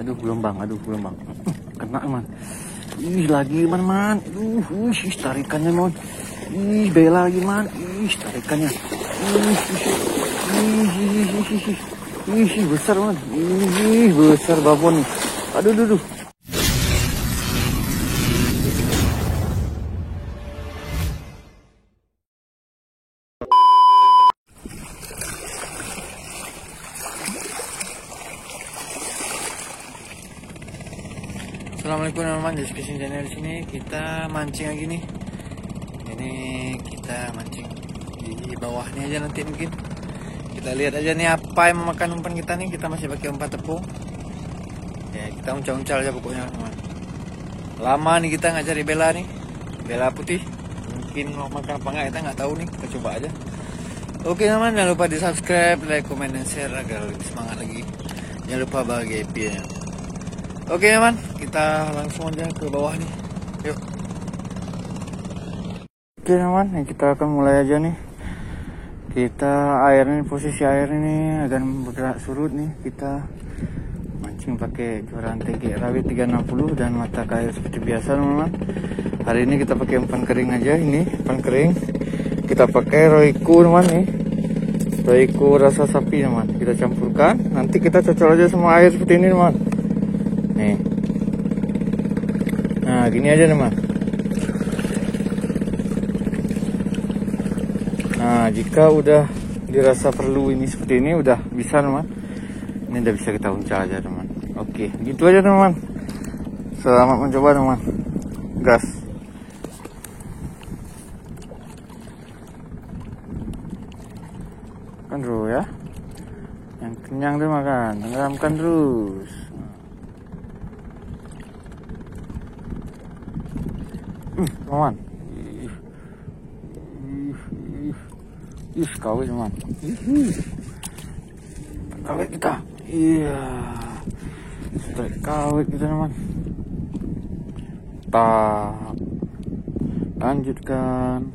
Aduh gelombang. Kena man. Ih lagi man. Tarikannya man. Ih bela lagi man. Tarikannya. Besar man. Besar babon. Aduh. Assalamualaikum teman-teman, di Fishing Channel sini kita mancing lagi nih. Ini kita mancing di bawahnya aja nanti mungkin. Kita lihat aja nih apa yang memakan umpan kita nih. Kita masih pakai umpan tepung. Ya kita uncal-uncal aja pokoknya teman. Lama nih kita nggak cari bela nih, bela putih. Mungkin mau makan apa nggak kita nggak tahu nih. Kita coba aja. Oke teman, jangan lupa di subscribe, like, comment, dan share agar lebih semangat lagi. Jangan lupa bahagia IP-nya. Oke teman, kita langsung aja ke bawah nih. Yuk. Oke teman, kita akan mulai aja nih. Kita posisi air ini akan bergerak surut nih. Kita mancing pakai joran TG rawit 360 dan mata kail seperti biasa teman-teman. Hari ini kita pakai umpan kering aja, ini umpan kering. Kita pakai Royco teman nih. Royco rasa sapi teman. Kita campurkan, nanti kita cocok aja sama air seperti ini teman. Nih. Nah gini aja teman. Nah jika udah dirasa perlu ini seperti ini udah bisa teman. Ini udah bisa kita uncal aja teman. Oke gitu aja teman. Selamat mencoba teman. Gas. Kan dulu ya. Yang kenyang tuh makan. Tenggelamkan terus. Teman, kawit teman, kawit kita, iya, strike kawit kita teman. Tak, lanjutkan.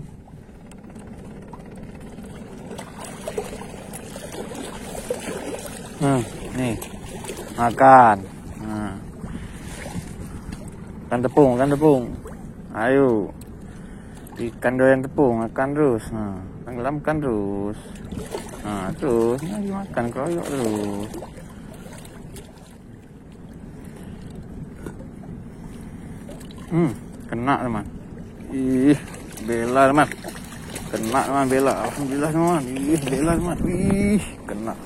Nih, makan. Kan tepung. Ayo, ikan doyan tepung, makan terus. Nah, tenggelamkan terus. Nah, terus lagi makan keroyok terus. Kena teman. Ih, bela teman. Kena teman bela. Alhamdulillah teman. Ih, bela teman. Ih, kena.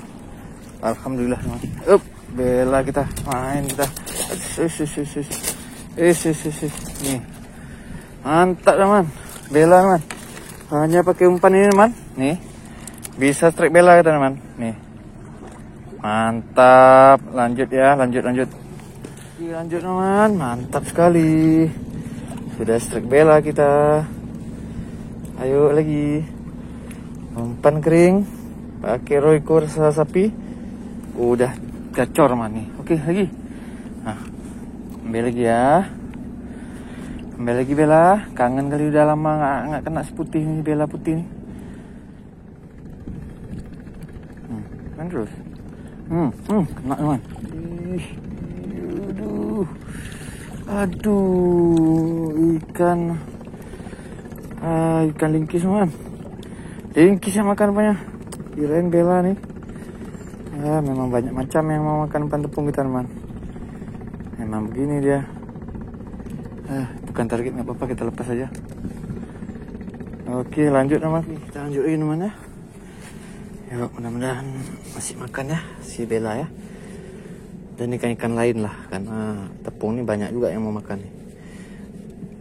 Alhamdulillah teman. Bela kita. Main kita. Nih. Mantap teman, bela teman. Hanya pakai umpan ini teman. Nih, bisa strike bela kita teman. Nih, mantap. Lanjut ya, lanjut. Lanjut teman, mantap sekali. Sudah strike bela kita. Ayo lagi. Umpan kering, pakai Royco rasa sapi. Udah gacor teman nih. Oke lagi. Nah, ambil lagi ya. Ambil lagi bela, kangen kali udah lama nggak kena si putih nih, bela putih nih. Kan terus. Kena teman. Aduh, ikan lingkis teman. Lingkis yang makan apanya? Kirain bela nih. Ya, memang banyak macam yang mau makan umpan tepung kita teman. Memang begini dia. Bukan target nggak apa-apa, kita lepas aja. Oke lanjut teman, kita lanjutin teman ya. Yuk mudah-mudahan masih makan ya si bela ya. Dan ikan-ikan lain lah, karena tepung ini banyak juga yang mau makan nih.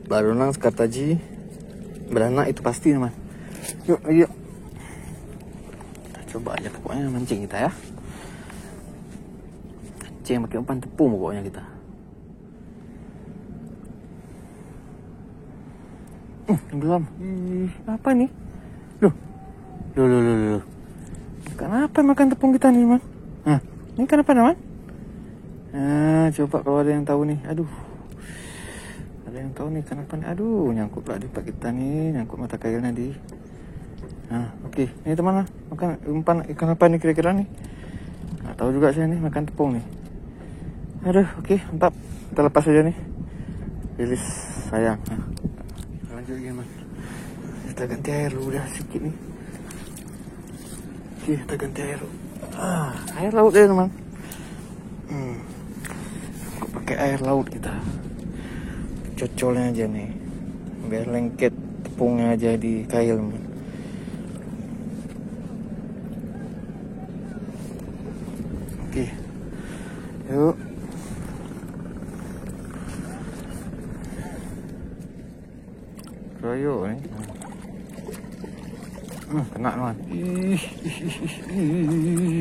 Barunang, sekataji, beranak itu pasti teman. Yuk lagi yuk. Kita coba aja pokoknya mancing kita ya. Mancing pakai umpan tepung pokoknya kita. Tenggelam. Apa nih? Loh. Kenapa makan tepung kita nih, Man? Nah, ini kenapa, Man? Coba kalau ada yang tahu nih. Aduh. Ada yang tahu nih kenapa nih? Aduh, nyangkut pula di pak kita nih, nyangkut mata kailnya di. Nah, oke. Ini teman, makan umpan ikan apa nih kira-kira nih? Nggak tahu juga saya nih makan tepung nih. Aduh, oke, mantap. Kita lepas aja nih. Rilis sayang. Nah, lanjut gimana? Kita ganti air dulu udah sedikit nih. Oke, kita ganti air. Air laut ya teman. Aku pakai air laut kita. Cocolnya aja nih, biar lengket tepungnya aja di kail teman. Oke, yuk. Royo nih. Kena teman.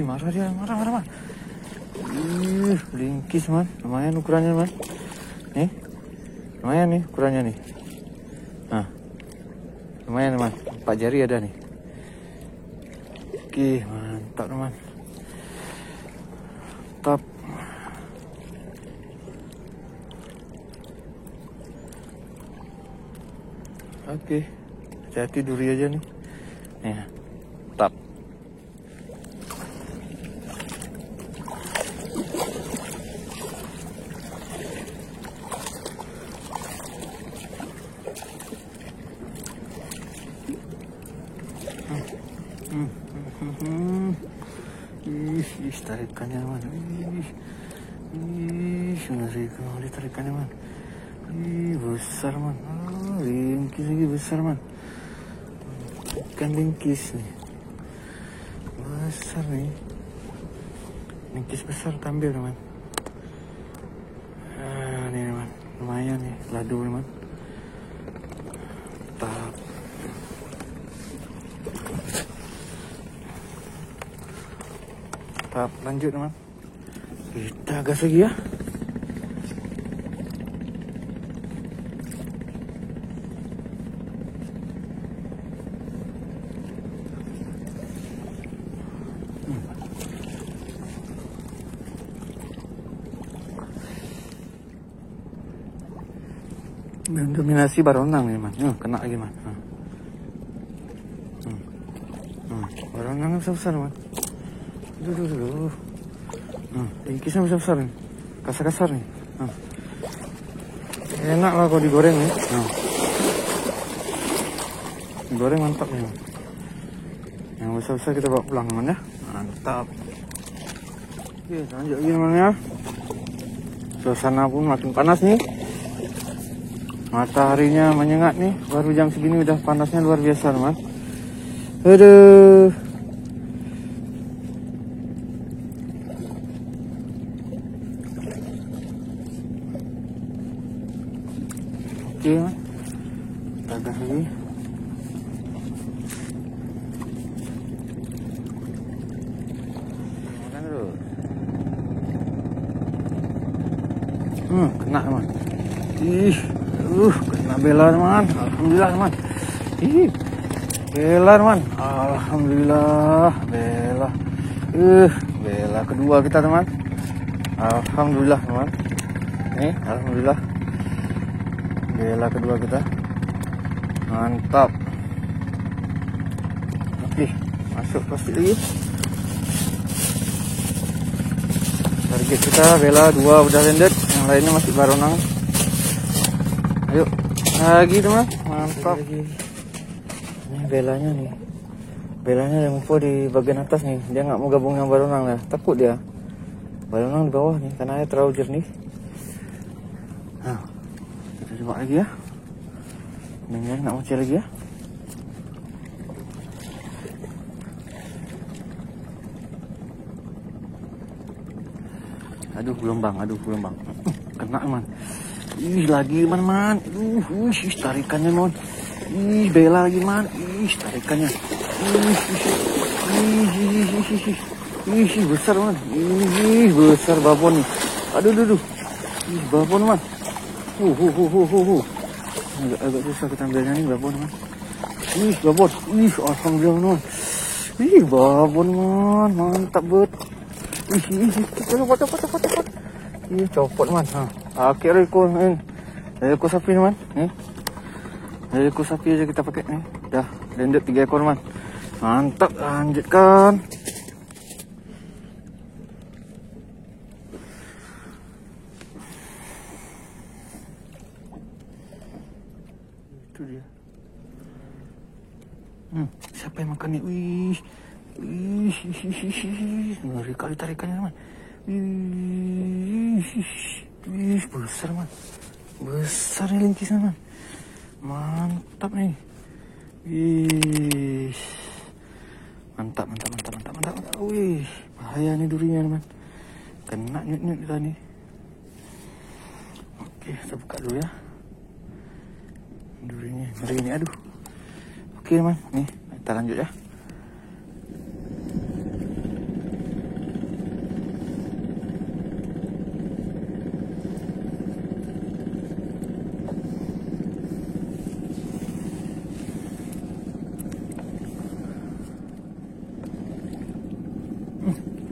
Marah dia, marah. Lingkis man, lumayan ukurannya man. Nih, lumayan nih ukurannya nih. Nah, lumayan teman, 4 jari ada nih. Oke, mantap teman. Mantap. Oke, hati-hati duri aja nih. Ya, tap. Tarikannya mana? Ngeri kali tarikannya man. Besar man. Lingkis lagi besar man. Ikan lingkis nih. Besar nih. Lingkis besar tampil teman. Nih teman. Lumayan nih. Ladu teman. Mantap. Mantap. Lanjut teman. Kita gas lagi ya. Dominasi baronang nih man. Kena lagi man. Baronang besar man. Duh. Lingkisnya besar nih. Kasar nih. Enak lah kalau digoreng nih. Digoreng mantap nih man. Yang besar kita bawa pulang man ya. Mantap. Oke, lanjut lagi teman ya. Suasana pun makin panas nih. Mataharinya menyengat nih, baru jam segini udah panasnya luar biasa teman. Aduh. Oke man, kita gas lagi. Makan dulu. Kena teman. Kena bela teman. Alhamdulillah teman. Bela teman. Alhamdulillah bela. Bela kedua kita teman. Alhamdulillah teman. Nih, alhamdulillah. Bela kedua kita. Mantap. Oke, masuk plastik lagi. Target kita bela 2 udah rendet, yang lainnya masih baronang. Ayo lagi teman, mantap. Ini belanya nih, belanya yang info di bagian atas nih. Dia nggak mau gabung yang baronang lah, takut dia. Baronang di bawah nih karena air terlalu jernih. Nah, kita coba lagi ya. Ini nggak mau lagi ya. Aduh gelombang. Kena man. Lagi man. Tarikannya man. Bela lagi man. Tarikannya. Besar man. Besar babon nih. Aduh. Babon man. Agak susah kita ambilnya nih babon man. Babon. Alhamdulillah man. Babon man. Mantap bet. Cepat. Copot man. Pakai reko sapi man. Nih. Reko sapi aja kita pakai nih. Dah, rendet 3 ekor man. Mantap, lanjutkan. itu dia. Siapa yang makan nih? Wih, ngeri kali tarikannya teman. Wih, besar man, besar nih lingkisnya man, mantap nih. Wih, mantap. Wih, bahaya nih durinya teman, kena nyut kita nih. Oke, kita buka dulu ya. Durinya ngeri ini, aduh. Oke teman, nih kita lanjut ya.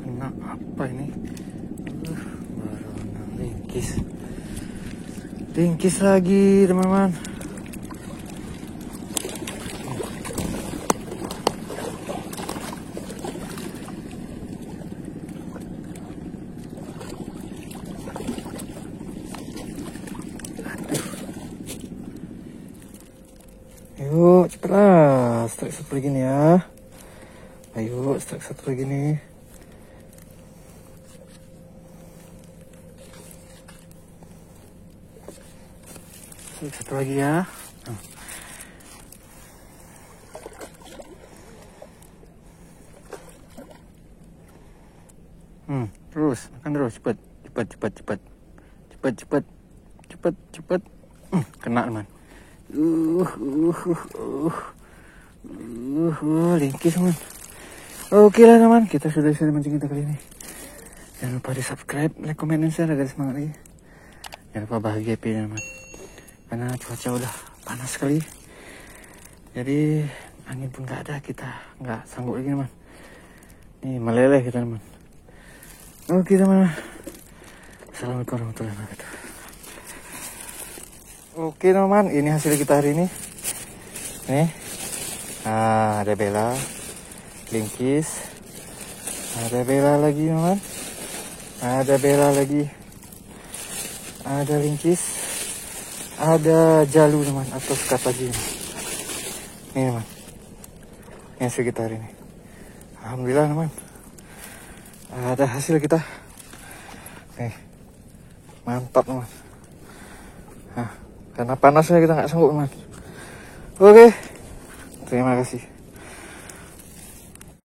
Kena apa ini? Baru lingkis lagi teman-teman. Ayo cepetlah, strike satu lagi nih ya. Ayo strike satu lagi nih. Strike satu lagi ya. Terus makan terus, cepet. Kena teman. Lingkis teman. Oke lah teman, kita sudah selesai mancing kita kali ini. Jangan lupa di subscribe, like, comment, dan share agar semangat lagi. Jangan lupa bahagia teman, karena cuaca udah panas sekali. Jadi angin pun gak ada, kita nggak sanggup lagi teman. Nih meleleh kita teman. Oke teman. Assalamualaikum warahmatullahi wabarakatuh. Oke teman, ini hasil kita hari ini. Nih, ada bela, lingkis, ada bela lagi teman, ada bela lagi, ada lingkis, ada jalu teman, atau skat lagi. Ini teman, ini hasil kita hari ini. Alhamdulillah teman, ada hasil kita. Nih, mantap teman. Karena panasnya kita nggak sanggup teman. Oke, terima kasih.